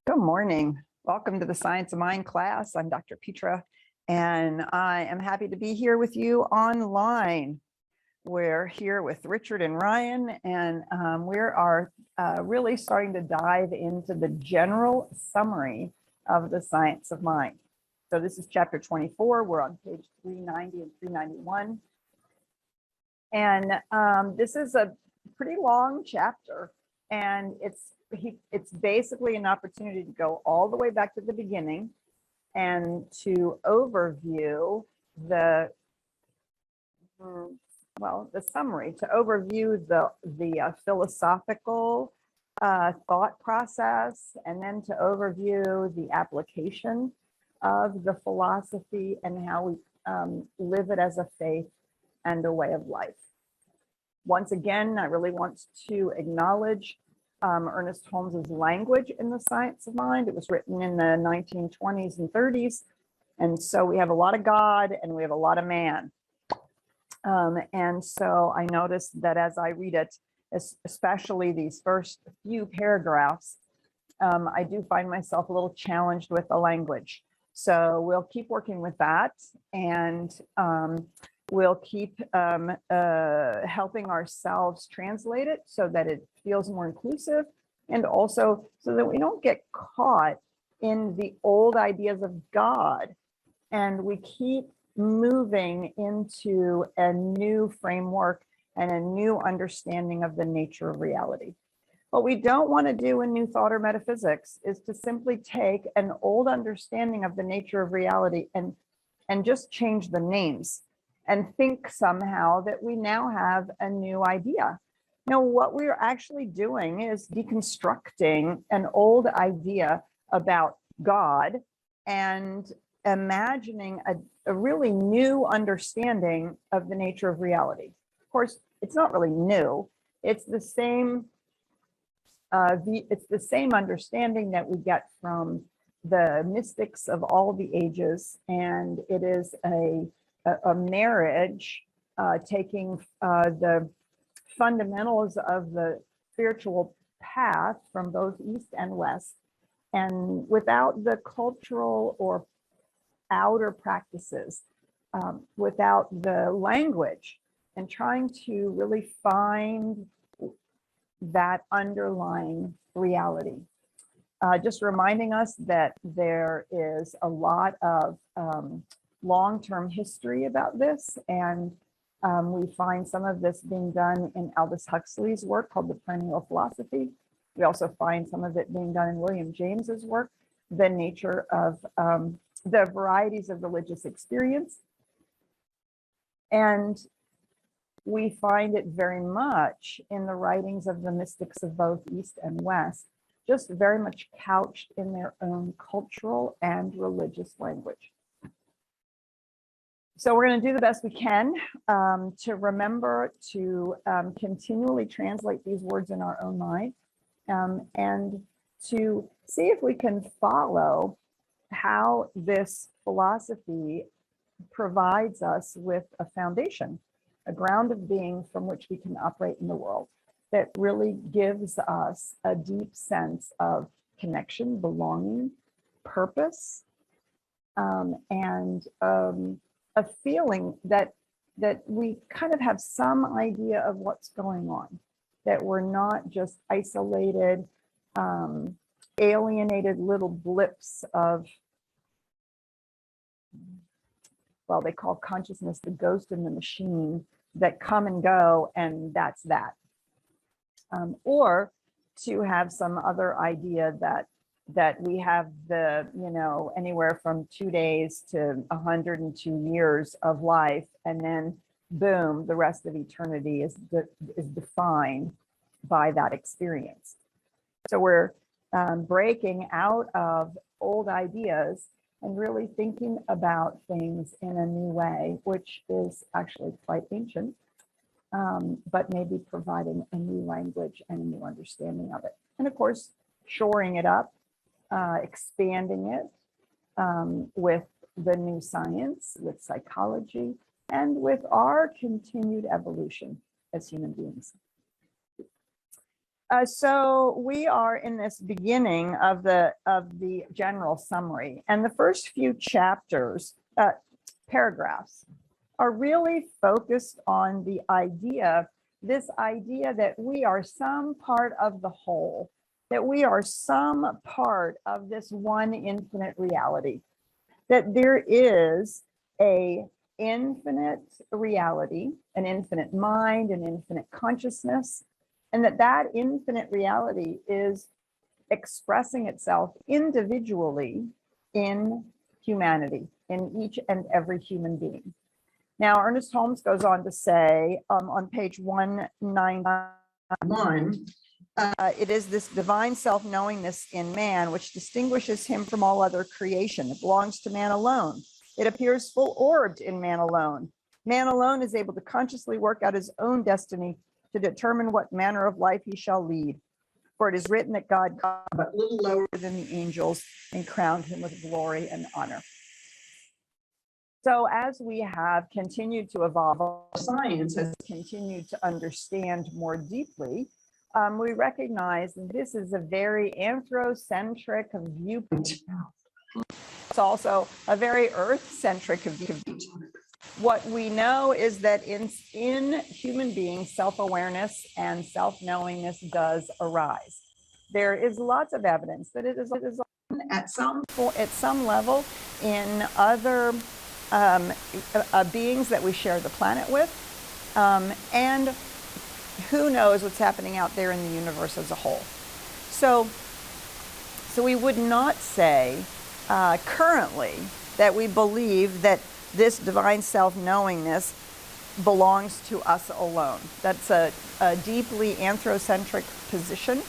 Good morning. Welcome to the Science of Mind class. I'm Dr. Petra, and I am happy to be here with you online. We're here with Richard and Ryan, and we are really starting to dive into the general summary of the Science of Mind. So this is chapter 24. We're on page 390 and 391. And this is a pretty long chapter, and it's basically an opportunity to go all the way back to the beginning and to overview the summary, to overview the philosophical thought process, and then to overview the application of the philosophy and how we live it as a faith and a way of life. Once again, I really want to acknowledge Ernest Holmes's language in the Science of Mind. It was written in the 1920s and 30s. And so we have a lot of God and we have a lot of man. And so I noticed that as I read it, especially these first few paragraphs, I do find myself a little challenged with the language. So we'll keep working with that, and we'll keep helping ourselves translate it so that it feels more inclusive, and also so that we don't get caught in the old ideas of God, and we keep moving into a new framework and a new understanding of the nature of reality. What we don't want to do in New Thought or metaphysics is to simply take an old understanding of the nature of reality and just change the names and think somehow that we now have a new idea. No, what we're actually doing is deconstructing an old idea about God and imagining a really new understanding of the nature of reality. Of course, it's not really new. It's the same. It's the same understanding that we get from the mystics of all the ages, and it is a marriage taking the fundamentals of the spiritual path from both East and West, and without the cultural or outer practices, without the language, and trying to really find that underlying reality. Just reminding us that there is a lot of long-term history about this, and we find some of this being done in Aldous Huxley's work called The Perennial Philosophy. We also find some of it being done in William James's work, The Nature of the Varieties of Religious Experience. And we find it very much in the writings of the mystics of both East and West, just very much couched in their own cultural and religious language. So we're going to do the best we can to remember to continually translate these words in our own mind, and to see if we can follow how this philosophy provides us with a foundation, a ground of being from which we can operate in the world, that really gives us a deep sense of connection, belonging, purpose, and a feeling that we kind of have some idea of what's going on, that we're not just isolated, alienated little blips of, well, they call consciousness the ghost in the machine, that come and go, and that's that. Or to have some other idea that we have the, anywhere from 2 days to 102 years of life, and then boom, the rest of eternity is defined by that experience. So we're breaking out of old ideas and really thinking about things in a new way, which is actually quite ancient, but maybe providing a new language and a new understanding of it. And of course, shoring it up, expanding it with the new science, with psychology, and with our continued evolution as human beings. So we are in this beginning of the general summary, and the first few chapters, paragraphs, are really focused on the idea, this idea that we are some part of the whole, that we are some part of this one infinite reality, that there is a infinite reality, an infinite mind, an infinite consciousness, and that infinite reality is expressing itself individually in humanity, in each and every human being. Now, Ernest Holmes goes on to say on page 191, it is this divine self-knowingness in man which distinguishes him from all other creation. It belongs to man alone. It appears full-orbed in man alone. Man alone is able to consciously work out his own destiny to determine what manner of life he shall lead. For it is written that God got but little lower than the angels and crowned him with glory and honor. So as we have continued to evolve, science has continued to understand more deeply, we recognize that this is a very anthrocentric viewpoint. It's also a very earth-centric viewpoint. What we know is that in human beings, self-awareness and self-knowingness does arise. There is lots of evidence that it is at some level in other beings that we share the planet with, and who knows what's happening out there in the universe as a whole. So we would not say currently that we believe that this divine self-knowingness belongs to us alone. That's a deeply anthrocentric position.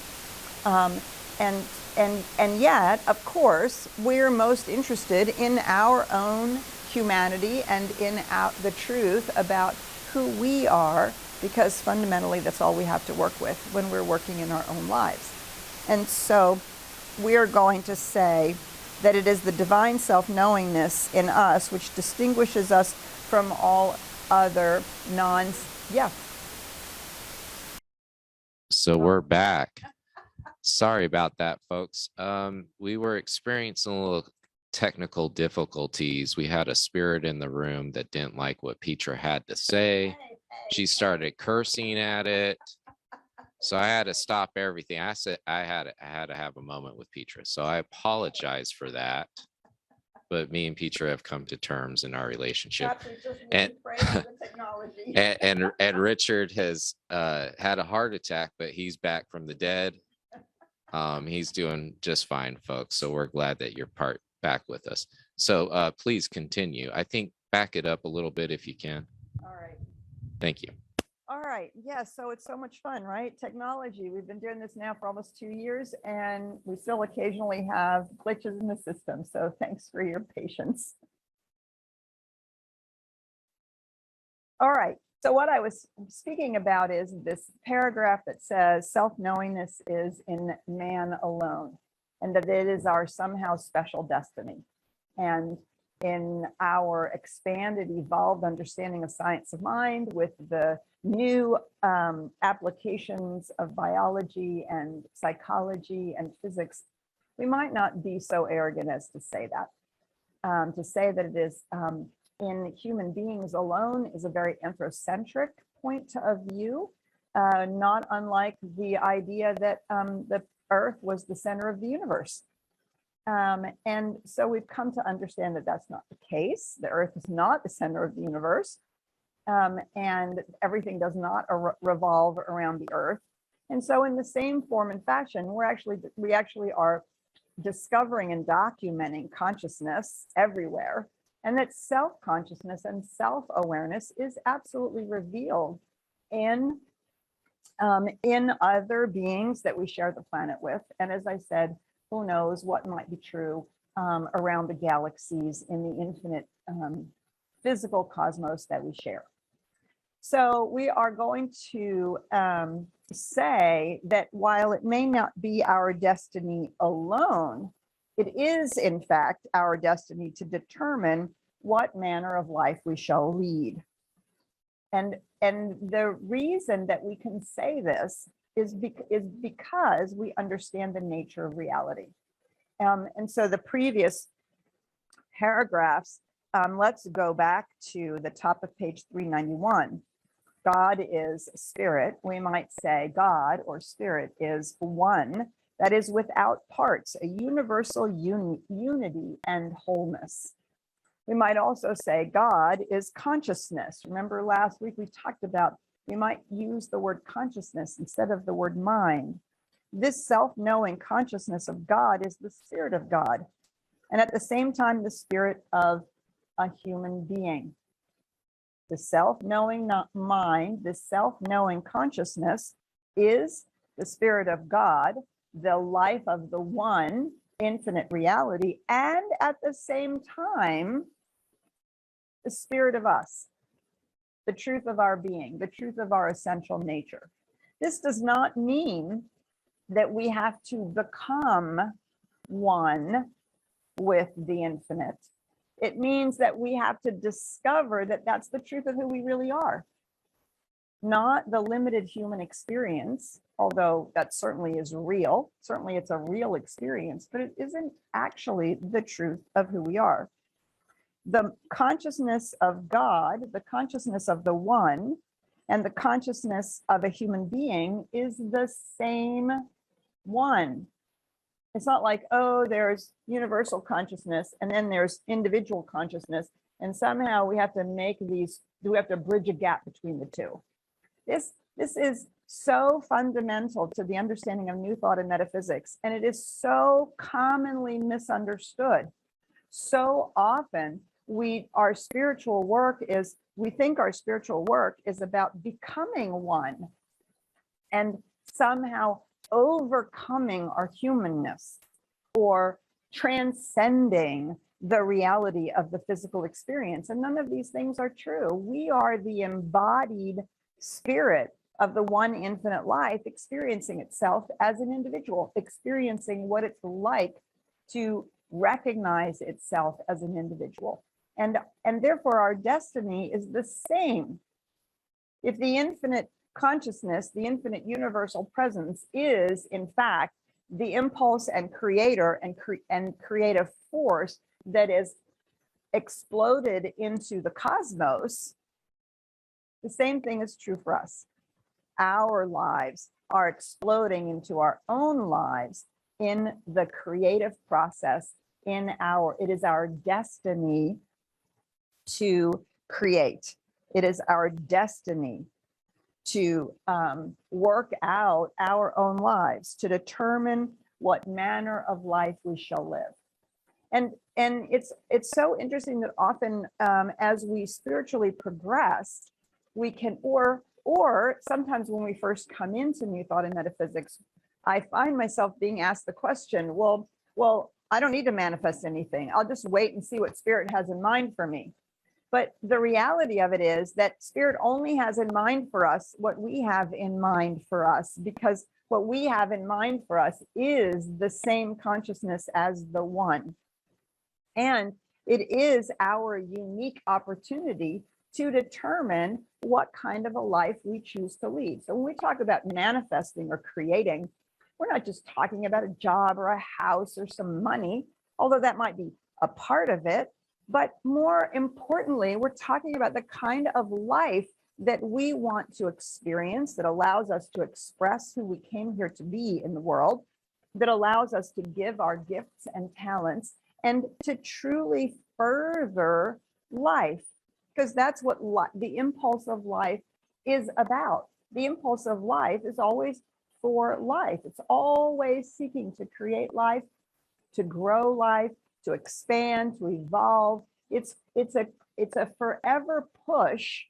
And yet, of course, we're most interested in our own humanity and in the truth about who we are, because fundamentally that's all we have to work with when we're working in our own lives. And so we're going to say that it is the divine self-knowingness in us which distinguishes us from all other So we're back. Sorry about that, folks. We were experiencing a little technical difficulties. We had a spirit in the room that didn't like what Petra had to say. She started cursing at it. So I had to stop everything. I said I had to have a moment with Petra. So I apologize for that. But me and Petra have come to terms in our relationship. And and Richard has had a heart attack, but he's back from the dead. He's doing just fine, folks. So we're glad that you're back with us. So please continue. I think back it up a little bit if you can. All right. Thank you. All right. Yeah, so it's so much fun, right? Technology. We've been doing this now for almost 2 years, and we still occasionally have glitches in the system. So thanks for your patience. All right. So what I was speaking about is this paragraph that says self-knowingness is in man alone, and that it is our somehow special destiny. And in our expanded, evolved understanding of science of mind, with the new applications of biology and psychology and physics, we might not be so arrogant as to say that. It is in human beings alone is a very anthrocentric point of view, not unlike the idea that the Earth was the center of the universe. And so we've come to understand that that's not the case. The Earth is not the center of the universe, and everything does not revolve around the Earth. And so in the same form and fashion, we actually are discovering and documenting consciousness everywhere, and that self-consciousness and self-awareness is absolutely revealed in other beings that we share the planet with. And as I said, who knows what might be true around the galaxies in the infinite physical cosmos that we share. So we are going to say that while it may not be our destiny alone, it is in fact our destiny to determine what manner of life we shall lead. And the reason that we can say this is because we understand the nature of reality. And so the previous paragraphs, let's go back to the top of page 391. God is spirit. We might say God or spirit is one that is without parts, a universal unity and wholeness. We might also say God is consciousness. Remember last week we talked about we might use the word consciousness instead of the word mind. This self-knowing consciousness of God is the spirit of God, and at the same time, the spirit of a human being. The self-knowing mind, the self-knowing consciousness is the spirit of God, the life of the one infinite reality, and at the same time, the spirit of us, the truth of our being, the truth of our essential nature. This does not mean that we have to become one with the infinite. It means that we have to discover that that's the truth of who we really are, not the limited human experience, although that certainly is real. Certainly it's a real experience, but it isn't actually the truth of who we are. The consciousness of God, the consciousness of the one, and the consciousness of a human being is the same one. It's not like, oh, there's universal consciousness and then there's individual consciousness, and somehow we have to make these, we have to bridge a gap between the two. This is so fundamental to the understanding of New Thought and metaphysics, and it is so commonly misunderstood. So often we think our spiritual work is about becoming one and somehow overcoming our humanness or transcending the reality of the physical experience. And none of these things are true. We are the embodied spirit of the one infinite life experiencing itself as an individual, experiencing what it's like to recognize itself as an individual. And therefore our destiny is the same. If the infinite consciousness, the infinite universal presence is in fact the impulse and creator and creative force that is exploded into the cosmos, the same thing is true for us. Our lives are exploding into our own lives in the creative process. It is our destiny to create. It is our destiny to work out our own lives, to determine what manner of life we shall live. And it's so interesting that often as we spiritually progress, we can, or sometimes when we first come into New Thought and metaphysics, I find myself being asked the question, well, I don't need to manifest anything. I'll just wait and see what spirit has in mind for me. But the reality of it is that spirit only has in mind for us what we have in mind for us, because what we have in mind for us is the same consciousness as the one. And it is our unique opportunity to determine what kind of a life we choose to lead. So when we talk about manifesting or creating, we're not just talking about a job or a house or some money, although that might be a part of it. But more importantly, we're talking about the kind of life that we want to experience, that allows us to express who we came here to be in the world, that allows us to give our gifts and talents and to truly further life, because that's what the impulse of life is about. The impulse of life is always for life. It's always seeking to create life, to grow life, to expand, to evolve. It's a forever push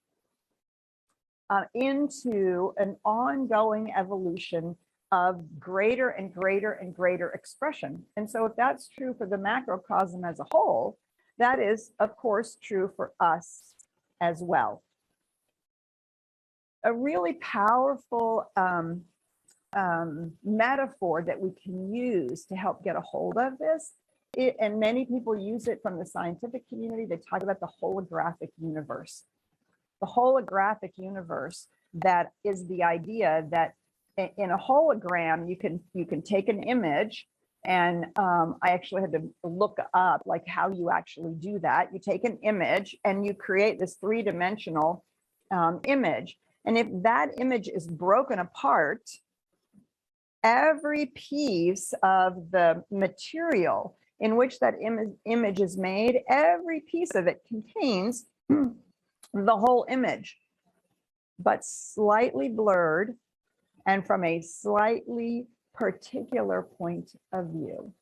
into an ongoing evolution of greater and greater and greater expression. And so if that's true for the macrocosm as a whole, that is, of course, true for us as well. A really powerful metaphor that we can use to help get a hold of this, and many people use it from the scientific community, they talk about the holographic universe. The holographic universe, that is the idea that in a hologram, you can take an image, and I actually had to look up like how you actually do that. You take an image and you create this three-dimensional image. And if that image is broken apart, every piece of the material in which that image is made, every piece of it contains the whole image, but slightly blurred and from a slightly particular point of view.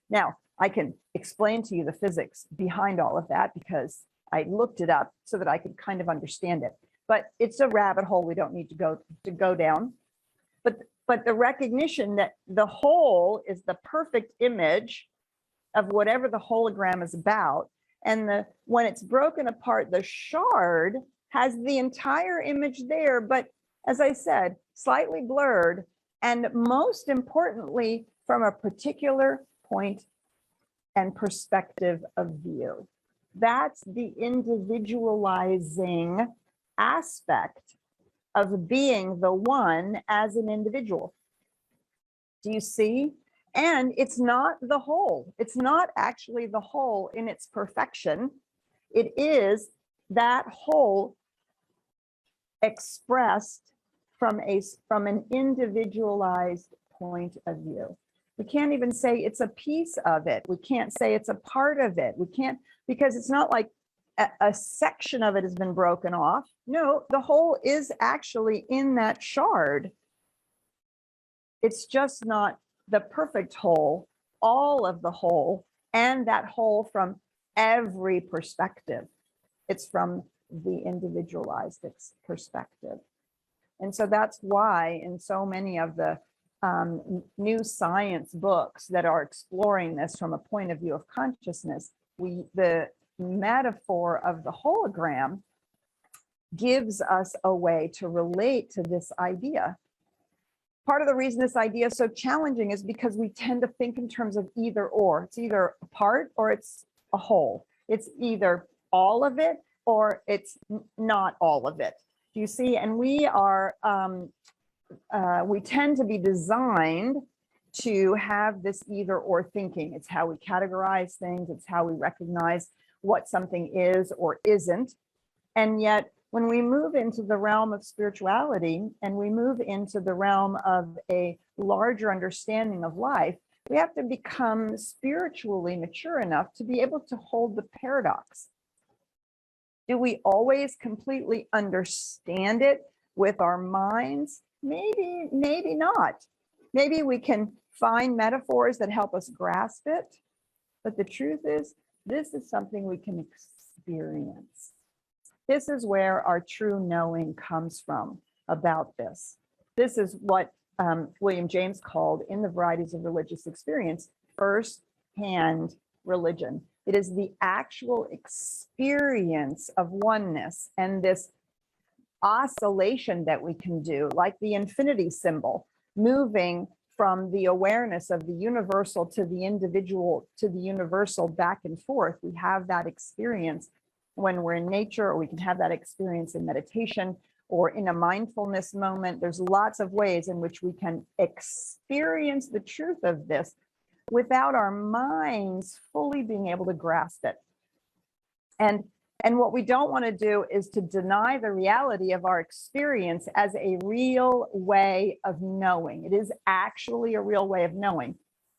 Now, I can explain to you the physics behind all of that because I looked it up so that I could kind of understand it. But it's a rabbit hole we don't need to go down. But the recognition that the whole is the perfect image of whatever the hologram is about, and when it's broken apart, the shard has the entire image there, but as I said, slightly blurred, and most importantly, from a particular point and perspective of view. That's the individualizing aspect of being the one as an individual. Do you see? And it's not the whole. It's not actually the whole in its perfection. It is that whole expressed from an individualized point of view. We can't even say it's a piece of it. We can't say it's a part of it. We can't, because it's not like a section of it has been broken off. No, the whole is actually in that shard. It's just not the perfect whole, all of the whole, and that whole from every perspective. It's from the individualized perspective. And so that's why in so many of the new science books that are exploring this from a point of view of consciousness, the metaphor of the hologram gives us a way to relate to this idea. Part of the reason this idea is so challenging is because we tend to think in terms of either or. It's either a part or it's a whole. It's either all of it or it's not all of it. Do you see? And we tend to be designed to have this either or thinking. It's how we categorize things. It's how we recognize what something is or isn't. And yet, when we move into the realm of spirituality and we move into the realm of a larger understanding of life, we have to become spiritually mature enough to be able to hold the paradox. Do we always completely understand it with our minds? Maybe, maybe not. Maybe we can find metaphors that help us grasp it. But the truth is, this is something we can experience. This is where our true knowing comes from about this. This is what William James called, in the varieties of religious experience, first-hand religion. It is the actual experience of oneness and this oscillation that we can do, like the infinity symbol, moving from the awareness of the universal to the individual to the universal back and forth. We have that experience when we're in nature, or we can have that experience in meditation or in a mindfulness moment. There's lots of ways in which we can experience the truth of this without our minds fully being able to grasp it. And what we don't want to do is to deny the reality of our experience as a real way of knowing. It is actually a real way of knowing.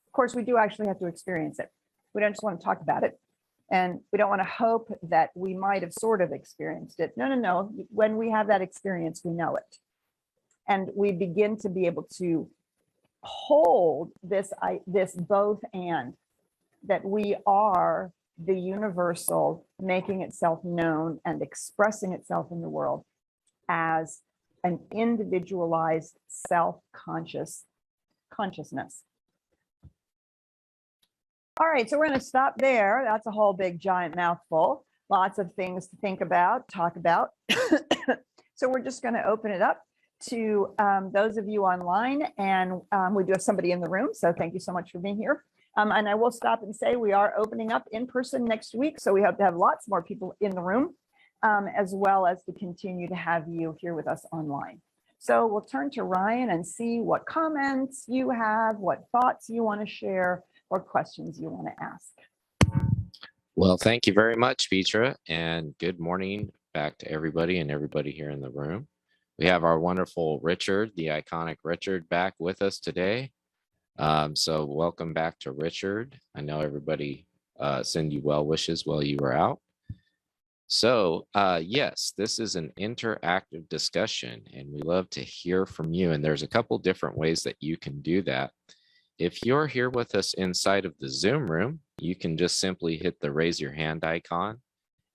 Of course, we do actually have to experience it. We don't just want to talk about it. And we don't want to hope that we might have sort of experienced it. No. When we have that experience, we know it. And we begin to be able to hold this both and, that we are the universal making itself known and expressing itself in the world as an individualized self-conscious consciousness. All right, so we're going to stop there. That's a whole big giant mouthful. Lots of things to think about, talk about. So we're just going to open it up to those of you online, and we do have somebody in the room, so thank you so much for being here. And I will stop and say we are opening up in person next week, so we hope to have lots more people in the room, as well as to continue to have you here with us online. So we'll turn to Ryan and see what comments you have, what thoughts you want to share, or questions you want to ask. Well, thank you very much, Petra, and good morning back to everybody and everybody here in the room. We have our wonderful Richard, the iconic Richard, back with us today. So welcome back to Richard. I know everybody send you well wishes while you were out. So yes, this is an interactive discussion and we love to hear from you. And there's a couple different ways that you can do that. If you're here with us inside of the Zoom room, you can just simply hit the raise your hand icon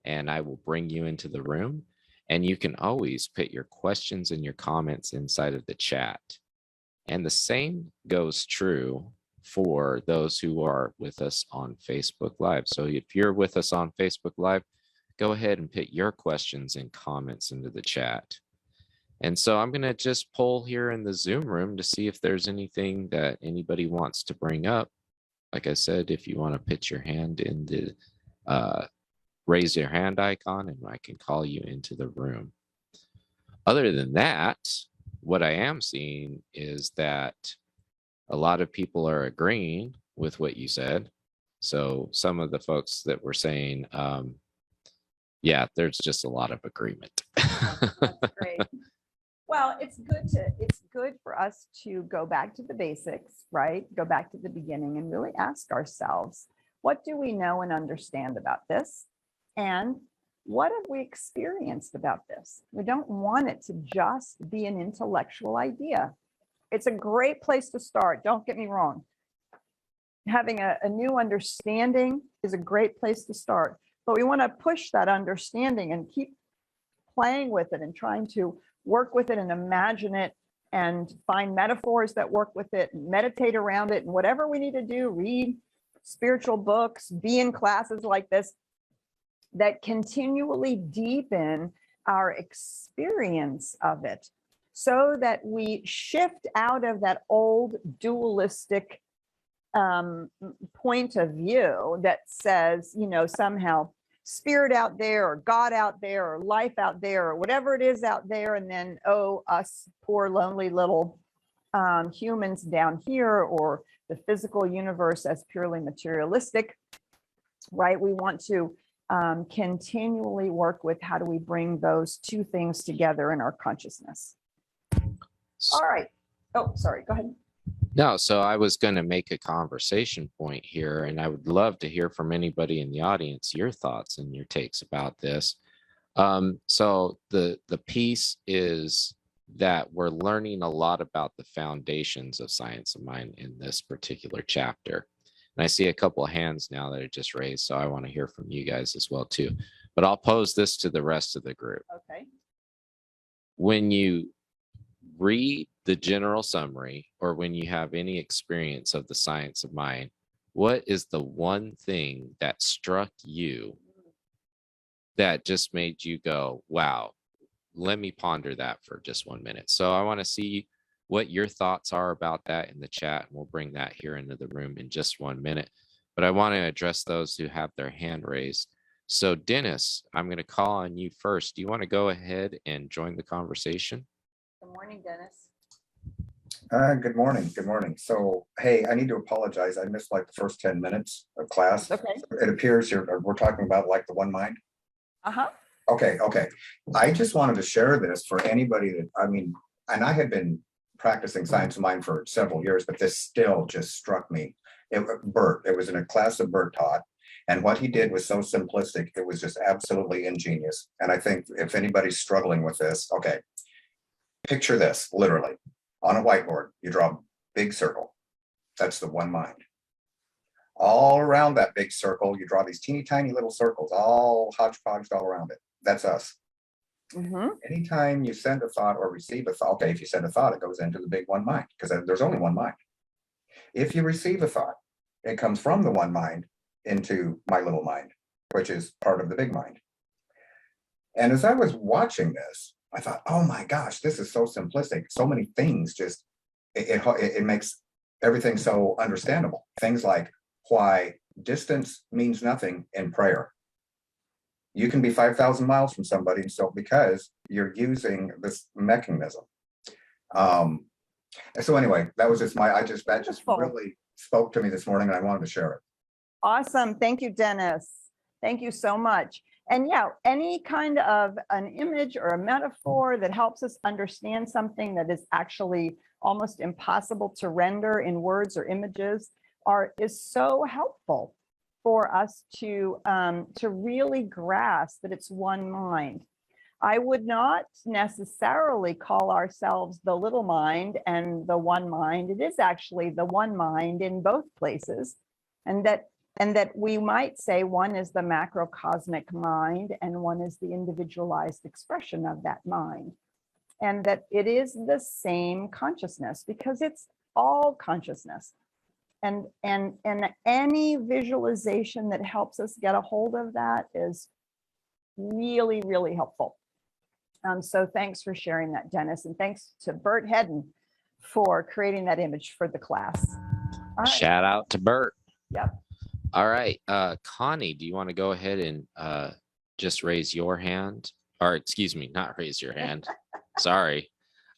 and I will bring you into the room. And you can always put your questions and your comments inside of the chat. And the same goes true for those who are with us on Facebook Live. So if you're with us on Facebook Live, go ahead and put your questions and comments into the chat. And so I'm going to just poll here in the Zoom room to see if there's anything that anybody wants to bring up. Like I said, if you want to put your hand in the raise your hand icon and I can call you into the room. Other than that, what I am seeing is that a lot of people are agreeing with what you said. So some of the folks that were saying, yeah, there's just a lot of agreement. That's great. Well, it's good for us to go back to the basics, right? Go back to the beginning and really ask ourselves, what do we know and understand about this? And what have we experienced about this? We don't want it to just be an intellectual idea. It's a great place to start. Don't get me wrong. Having a new understanding is a great place to start, but we want to push that understanding and keep playing with it and trying to work with it and imagine it and find metaphors that work with it and meditate around it and whatever we need to do, read spiritual books, be in classes like this that continually deepen our experience of it so that we shift out of that old dualistic point of view that says, you know, somehow spirit out there or God out there or life out there or whatever it is out there. And then, oh, us poor, lonely little humans down here, or the physical universe as purely materialistic, right? We want to continually work with how do we bring those two things together in our consciousness. All right. Oh, sorry. Go ahead. No, so I was going to make a conversation point here, and I would love to hear from anybody in the audience, your thoughts and your takes about this. So the piece is that we're learning a lot about the foundations of science of mind in this particular chapter. And I see a couple of hands now that are just raised, so I want to hear from you guys as well too. But I'll pose this to the rest of the group. Okay. When you read the general summary, or when you have any experience of the science of mind, what is the one thing that struck you that just made you go, wow, let me ponder that for just 1 minute? So I want to see what your thoughts are about that in the chat, and we'll bring that here into the room in just 1 minute. But I want to address those who have their hand raised. So Dennis, I'm going to call on you first. Do you want to go ahead and join the conversation? Good morning, Dennis. Good morning. Good morning. So, hey, I need to apologize. I missed like the first 10 minutes of class. Okay. It appears we're talking about like the one mind. Uh-huh. Okay. I just wanted to share this for anybody that, I mean, and I had been practicing science of mind for several years, but this still just struck me. Bert, it was in a class that Bert taught. And what he did was so simplistic. It was just absolutely ingenious. And I think if anybody's struggling with this, okay, picture this literally. On a whiteboard, you draw a big circle. That's the one mind. All around that big circle, you draw these teeny tiny little circles, all hodgepodged all around it. That's us. Mm-hmm. Anytime you send a thought or receive a thought, okay, if you send a thought, it goes into the big one mind because there's only one mind. If you receive a thought, it comes from the one mind into my little mind, which is part of the big mind. And as I was watching this, I thought, oh my gosh, this is so simplistic. So many things just, it makes everything so understandable. Things like why distance means nothing in prayer. You can be 5,000 miles from somebody, so because you're using this mechanism. So anyway, that was just that just Wonderful. really spoke to me this morning, and I wanted to share it. Awesome. Thank you, Dennis. Thank you so much. And yeah, any kind of an image or a metaphor that helps us understand something that is actually almost impossible to render in words or images is so helpful for us to really grasp that it's one mind. I would not necessarily call ourselves the little mind and the one mind. It is actually the one mind in both places. And that we might say one is the macrocosmic mind and one is the individualized expression of that mind. And that it is the same consciousness because it's all consciousness. And any visualization that helps us get a hold of that is really, really helpful. So thanks for sharing that, Dennis. And thanks to Bert Hedden for creating that image for the class. All right. Shout out to Bert. Yep. All right. Connie, do you want to go ahead and just raise your hand? Or excuse me, not raise your hand. Sorry.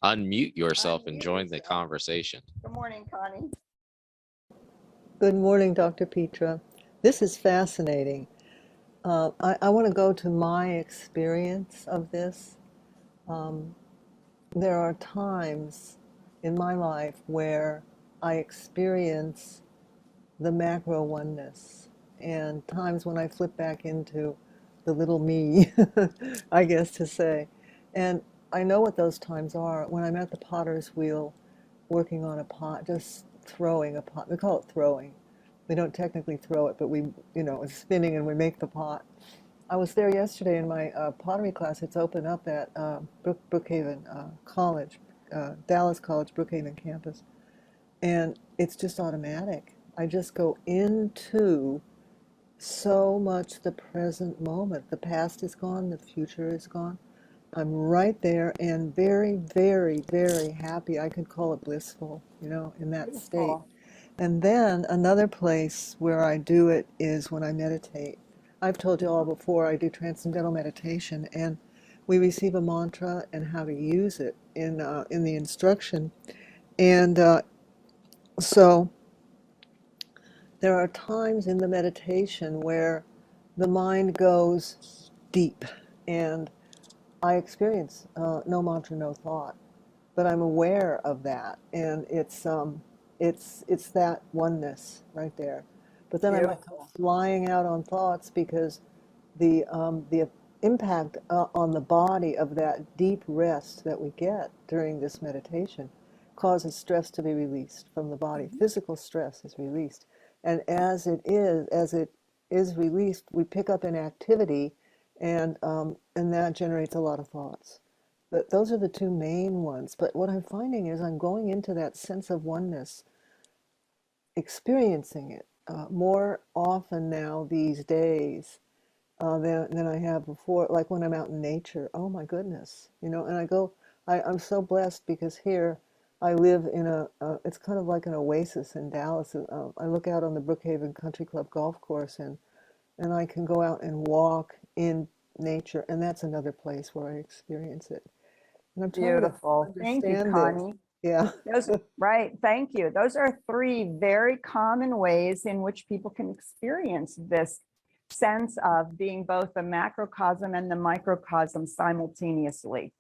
Unmute yourself and join the conversation. Good morning, Connie. Good morning, Dr. Petra. This is fascinating. I want to go to my experience of this. There are times in my life where I experience the macro oneness, and times when I flip back into the little me, I guess to say. And I know what those times are. When I'm at the potter's wheel working on a pot, just throwing a pot. We call it throwing. We don't technically throw it, but we, it's spinning and we make the pot. I was there yesterday in my pottery class. It's open up at Brookhaven College, Dallas College, Brookhaven campus. And it's just automatic. I just go into so much the present moment. The past is gone, the future is gone. I'm right there and very, very, very happy. I could call it blissful, in that state. And then another place where I do it is when I meditate. I've told you all before, I do Transcendental Meditation, and we receive a mantra and how to use it in the instruction. And so there are times in the meditation where the mind goes deep, and I experience no mantra, no thought, but I'm aware of that, and it's that oneness right there. But then I might come flying out on thoughts because the impact on the body of that deep rest that we get during this meditation causes stress to be released from the body. Physical stress is released, and as it is released, we pick up an activity, and that generates a lot of thoughts. But those are the two main ones. But what I'm finding is I'm going into that sense of oneness, experiencing it more often now these days than I have before. Like when I'm out in nature, oh my goodness, and I'm so blessed because here I live in it's kind of like an oasis in Dallas. I look out on the Brookhaven Country Club golf course, and I can go out and walk in nature, and that's another place where I experience it. And I'm Beautiful. Thank you, Connie. Yeah. Right. Thank you. Those are three very common ways in which people can experience this sense of being both the macrocosm and the microcosm simultaneously.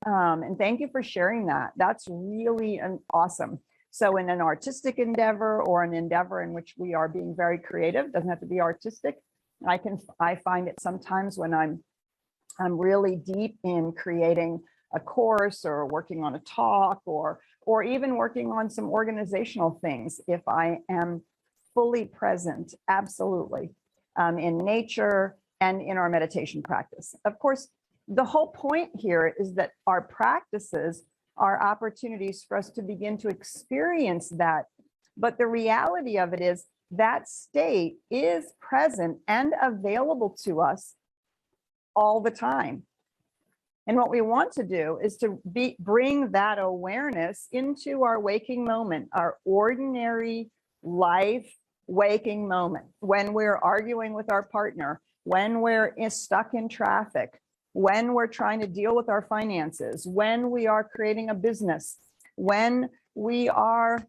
And thank you for sharing that. That's really awesome. So in an artistic endeavor or an endeavor in which we are being very creative, doesn't have to be artistic. I find it sometimes when I'm really deep in creating a course or working on a talk or even working on some organizational things, if I am fully present, absolutely, in nature and in our meditation practice. Of course, the whole point here is that our practices are opportunities for us to begin to experience that. But the reality of it is that state is present and available to us all the time. And what we want to do is to bring that awareness into our waking moment, our ordinary life waking moment, when we're arguing with our partner, when we're stuck in traffic, when we're trying to deal with our finances, when we are creating a business, when we are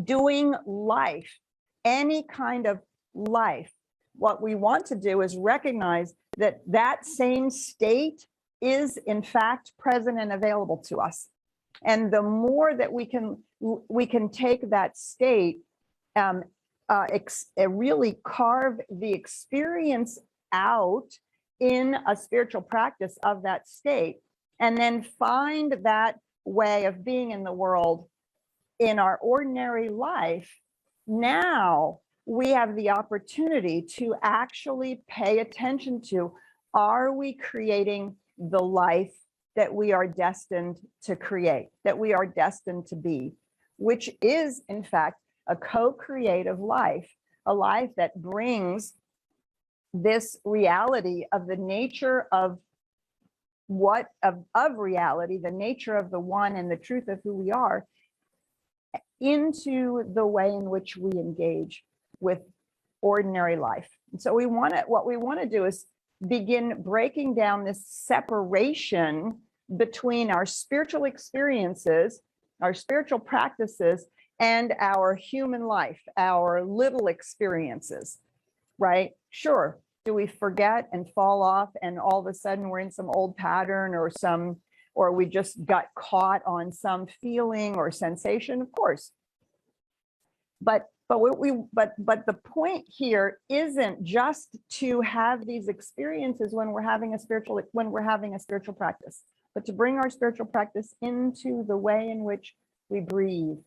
doing life, any kind of life, what we want to do is recognize that that same state is in fact present and available to us. And the more that we can take that state, really carve the experience out in a spiritual practice of that state, and then find that way of being in the world in our ordinary life, now we have the opportunity to actually pay attention to, are we creating the life that we are destined to create, that we are destined to be, which is in fact a co-creative life, a life that brings this reality of the nature of reality, the nature of the one and the truth of who we are, into the way in which we engage with ordinary life. And so what we want to do is begin breaking down this separation between our spiritual experiences, our spiritual practices, and our human life, our little experiences, right? Sure. Do we forget and fall off and all of a sudden we're in some old pattern or we just got caught on some feeling or sensation? Of course. But the point here isn't just to have these experiences when we're having a spiritual practice, but to bring our spiritual practice into the way in which we breathe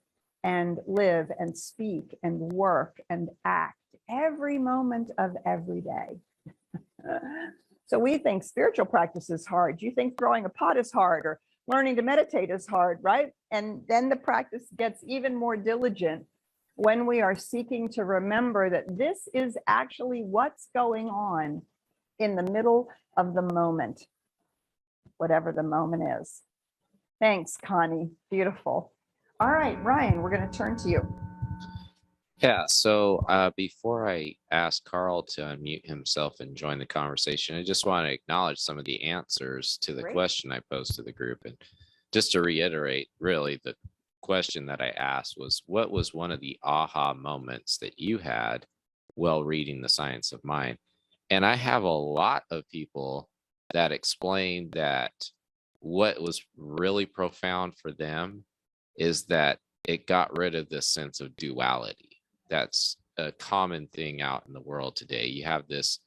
and live and speak and work and act every moment of every day. So we think spiritual practice is hard. You think throwing a pot is hard or learning to meditate is hard, right? And then the practice gets even more diligent when we are seeking to remember that this is actually what's going on in the middle of the moment, whatever the moment is. Thanks, Connie. Beautiful. All right, Ryan, we're going to turn to you. Yeah, so before I ask Carl to unmute himself and join the conversation, I just want to acknowledge some of the answers to the question I posed to the group. And just to reiterate, really, the question that I asked was, what was one of the aha moments that you had while reading The Science of Mind? And I have a lot of people that explained that what was really profound for them is that it got rid of this sense of duality. That's a common thing out in the world today. You have this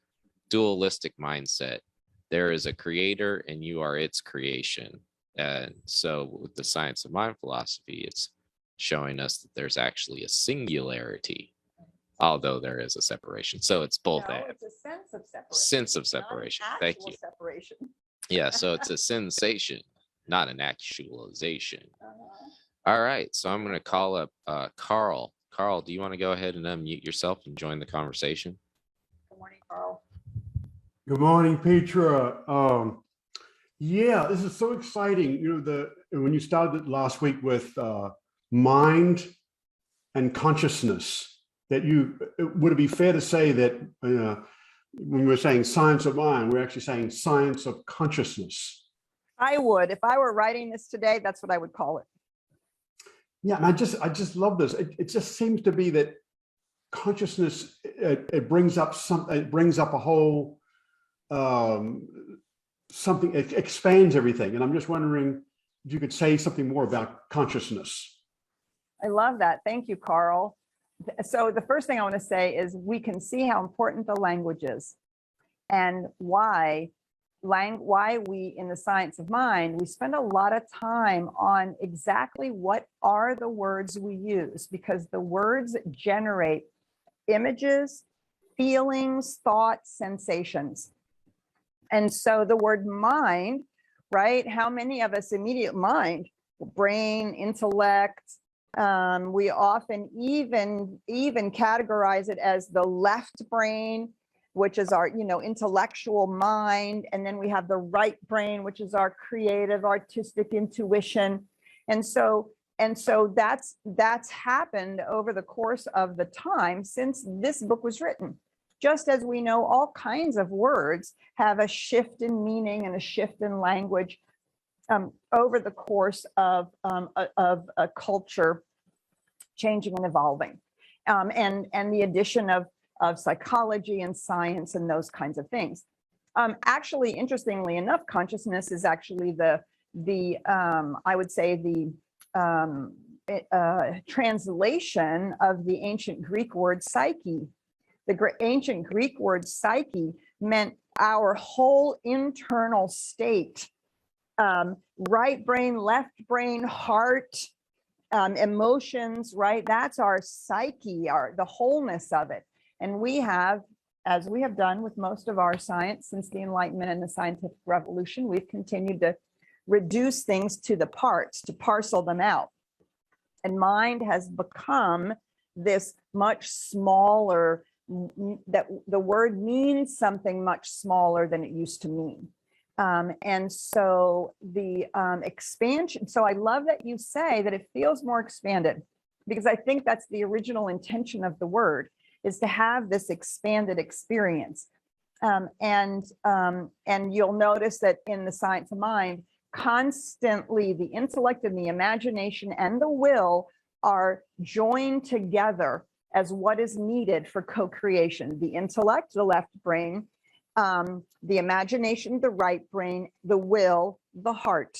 dualistic mindset. There is a creator and you are its creation. And so with the Science of Mind philosophy, it's showing us that there's actually a singularity, although there is a separation. So it's both. No, it's a sense of separation. Sense of separation. Thank you. Separation. Yeah, so it's a sensation, not an actualization. All right, so I'm going to call up Carl. Carl, do you want to go ahead and unmute yourself and join the conversation? Good morning, Carl. Good morning, Petra. Yeah, this is so exciting. You know, when you started last week with mind and consciousness, would it be fair to say that when we were saying science of mind, we're actually saying science of consciousness? I would, if I were writing this today, that's what I would call it. Yeah, and I just love this. It just seems to be that consciousness, it brings up something. It brings up a whole something. It expands everything. And I'm just wondering if you could say something more about consciousness. I love that. Thank you, Carl. So the first thing I want to say is we can see how important the language is, and why we in the Science of Mind, we spend a lot of time on exactly what are the words we use, because the words generate images, feelings, thoughts, sensations. And so the word mind, right? How many of us immediate mind, brain, intellect, we often even categorize it as the left brain, which is our, intellectual mind. And then we have the right brain, which is our creative, artistic intuition. And so that's happened over the course of the time since this book was written. Just as we know all kinds of words have a shift in meaning and a shift in language over the course of a culture changing and evolving, and the addition of psychology and science and those kinds of things. Actually, interestingly enough, consciousness is actually the I would say the translation of the ancient Greek word psyche. The ancient Greek word psyche meant our whole internal state, right brain, left brain, heart, emotions, right? That's our psyche, the wholeness of it. And we have, as we have done with most of our science since the Enlightenment and the scientific revolution, we've continued to reduce things to the parts, to parcel them out. And mind has become this much smaller, that the word means something much smaller than it used to mean. And so the expansion, so I love that you say that it feels more expanded, because I think that's the original intention of the word, is to have this expanded experience. And you'll notice that in the science of mind, constantly the intellect and the imagination and the will are joined together as what is needed for co-creation. The intellect, the left brain, the imagination, the right brain, the will, the heart.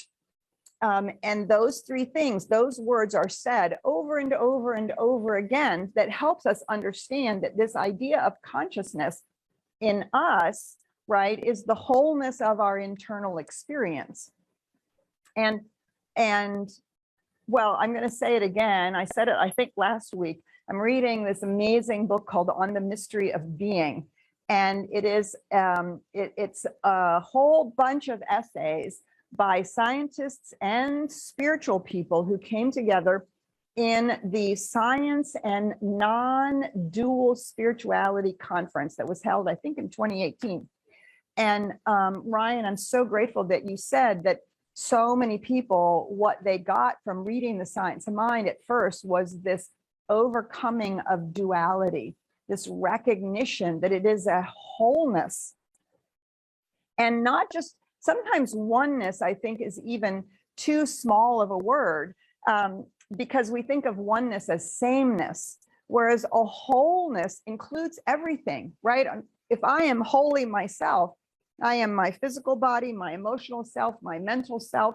And those three things, those words are said over and over and over again, that helps us understand that this idea of consciousness in us, right, is the wholeness of our internal experience. And well, I'm going to say it again. I said it, I think, last week. I'm reading this amazing book called On the Mystery of Being. And it is, it's a whole bunch of essays by scientists and spiritual people who came together in the Science and Non-Dual Spirituality Conference that was held, I think, in 2018. And Ryan, I'm so grateful that you said that so many people, what they got from reading the Science of Mind at first was this overcoming of duality, this recognition that it is a wholeness, and not just, sometimes oneness, I think, is even too small of a word, because we think of oneness as sameness, whereas a wholeness includes everything, right? If I am wholly myself, I am my physical body, my emotional self, my mental self,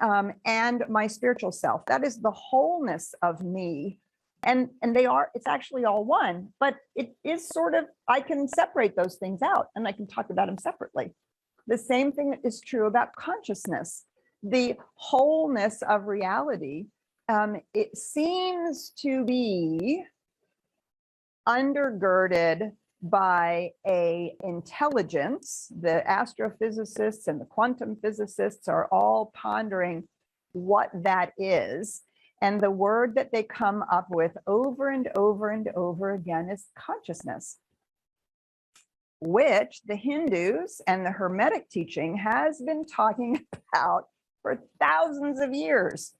and my spiritual self. That is the wholeness of me. And they are, it's actually all one, but it is sort of, I can separate those things out and I can talk about them separately. The same thing is true about consciousness. The wholeness of reality, it seems to be undergirded by a intelligence. The astrophysicists and the quantum physicists are all pondering what that is. And the word that they come up with over and over and over again is consciousness, which the Hindus and the Hermetic teaching has been talking about for thousands of years.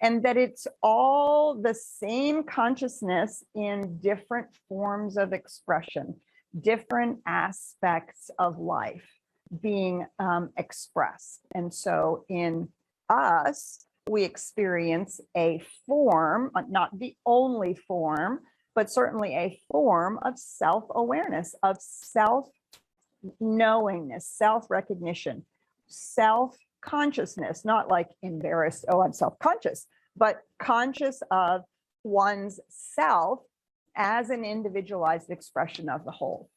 And that it's all the same consciousness in different forms of expression, different aspects of life being expressed. And so in us, we experience a form, not the only form, but certainly a form of self-awareness, of self-knowingness, self-recognition, self-consciousness, not like embarrassed, oh, I'm self-conscious, but conscious of one's self as an individualized expression of the whole.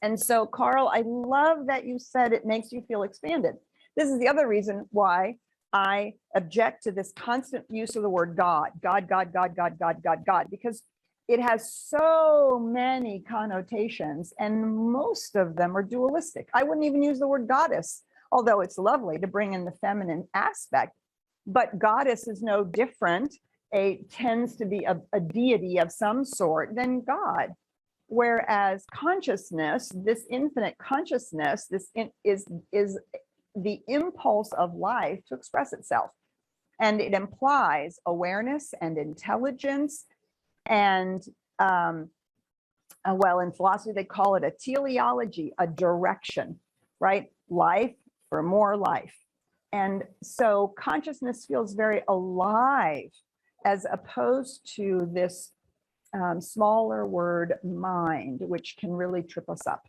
And so, Carl, I love that you said it makes you feel expanded. This is the other reason why I object to this constant use of the word God, God, God, God, God, God, God, God, because it has so many connotations and most of them are dualistic. I wouldn't even use the word goddess, although it's lovely to bring in the feminine aspect, but goddess is no different. Tends to be a deity of some sort than God. Whereas consciousness, this infinite consciousness, is the impulse of life to express itself. And it implies awareness and intelligence. And well, in philosophy, they call it a teleology, a direction, right? Life for more life. And so consciousness feels very alive as opposed to this smaller word mind, which can really trip us up.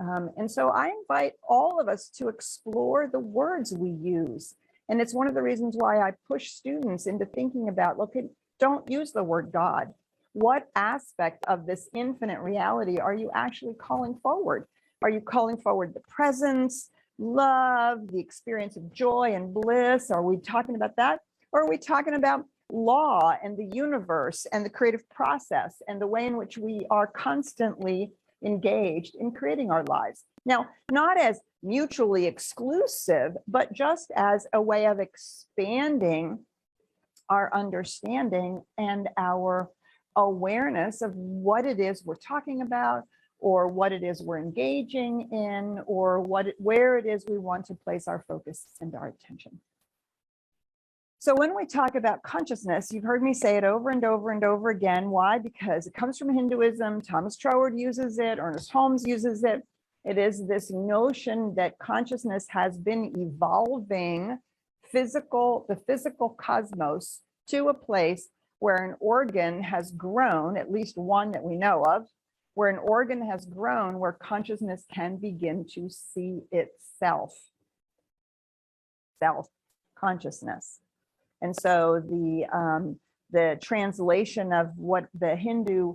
And so I invite all of us to explore the words we use. And it's one of the reasons why I push students into thinking about, look, don't use the word God. What aspect of this infinite reality are you actually calling forward? Are you calling forward the presence, love, the experience of joy and bliss? Are we talking about that? Or are we talking about law and the universe and the creative process and the way in which we are constantly engaged in creating our lives? Now, not as mutually exclusive, but just as a way of expanding our understanding and our awareness of what it is we're talking about, or what it is we're engaging in, or where it is we want to place our focus and our attention. So when we talk about consciousness, you've heard me say it over and over and over again. Why? Because it comes from Hinduism. Thomas Troward uses it. Ernest Holmes uses it. It is this notion that consciousness has been evolving the physical cosmos to a place where an organ has grown, at least one that we know of, where an organ has grown, where consciousness can begin to see itself, self-consciousness. And so the translation of what the Hindu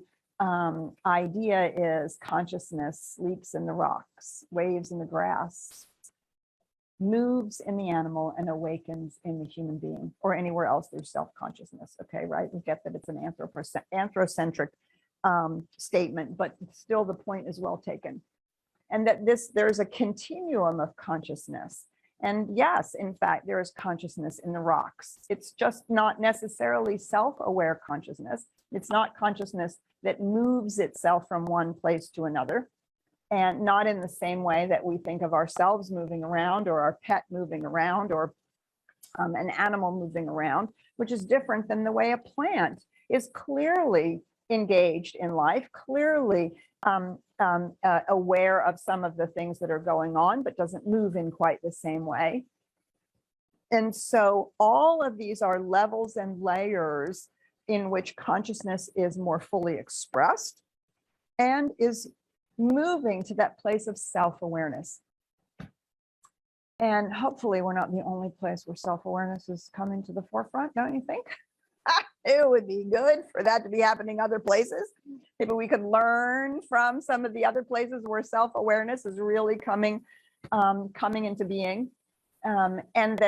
idea is, consciousness sleeps in the rocks, waves in the grass, moves in the animal, and awakens in the human being, or anywhere else there's self-consciousness. Okay, right? We get that it's an anthrocentric statement, but still the point is well taken. And that there's a continuum of consciousness. And yes, in fact, there is consciousness in the rocks. It's just not necessarily self-aware consciousness. It's not consciousness that moves itself from one place to another, and not in the same way that we think of ourselves moving around, or our pet moving around, or an animal moving around, which is different than the way a plant is clearly engaged in life, clearly aware of some of the things that are going on, but doesn't move in quite the same way. And so all of these are levels and layers in which consciousness is more fully expressed and is moving to that place of self-awareness. And hopefully we're not the only place where self-awareness is coming to the forefront, don't you think? It would be good for that to be happening other places. Maybe we could learn from some of the other places where self-awareness is really coming into being. And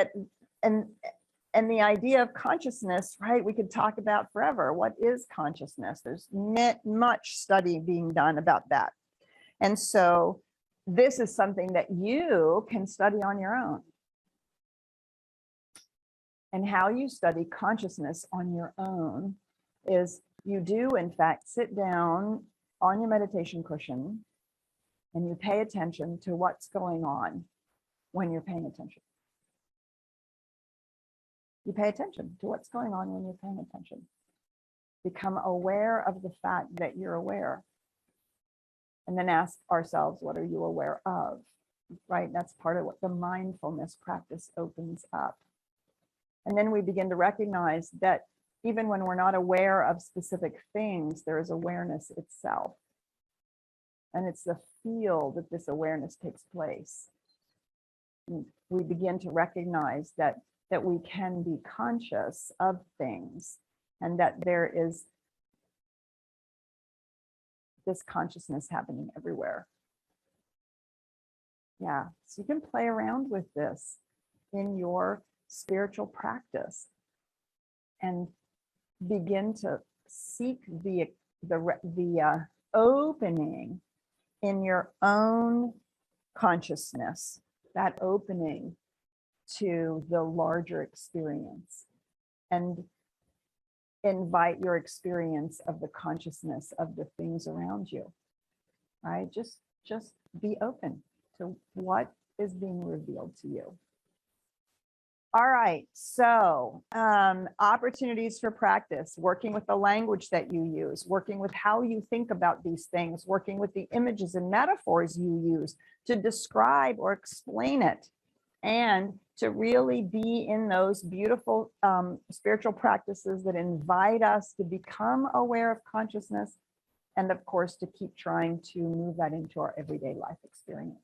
the idea of consciousness, right? We could talk about forever. What is consciousness? There's much study being done about that. And so this is something that you can study on your own. And how you study consciousness on your own is you do, in fact, sit down on your meditation cushion and you pay attention to what's going on when you're paying attention. You pay attention to what's going on when you're paying attention. Become aware of the fact that you're aware. And then ask ourselves, what are you aware of? Right? That's part of what the mindfulness practice opens up. And then we begin to recognize that even when we're not aware of specific things, there is awareness itself. And it's the field that this awareness takes place. And we begin to recognize that we can be conscious of things, and that there is this consciousness happening everywhere. Yeah, so you can play around with this in your spiritual practice and begin to seek the opening in your own consciousness, that opening to the larger experience, and invite your experience of the consciousness of the things around you, right? Just be open to what is being revealed to you. All right, so opportunities for practice, working with the language that you use, working with how you think about these things, working with the images and metaphors you use to describe or explain it, and to really be in those beautiful spiritual practices that invite us to become aware of consciousness, and of course, to keep trying to move that into our everyday life experience.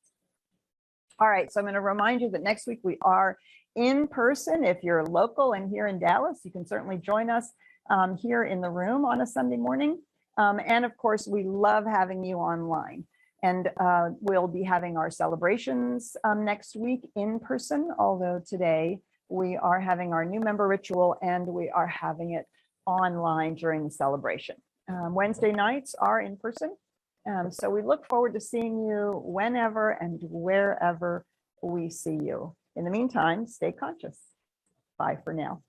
All right, so I'm going to remind you that next week we are in person. If you're local and here in Dallas, you can certainly join us here in the room on a Sunday morning. And of course, we love having you online. And we'll be having our celebrations next week in person, although today we are having our new member ritual and we are having it online during the celebration. Wednesday nights are in person. So we look forward to seeing you whenever and wherever we see you. In the meantime, stay conscious. Bye for now.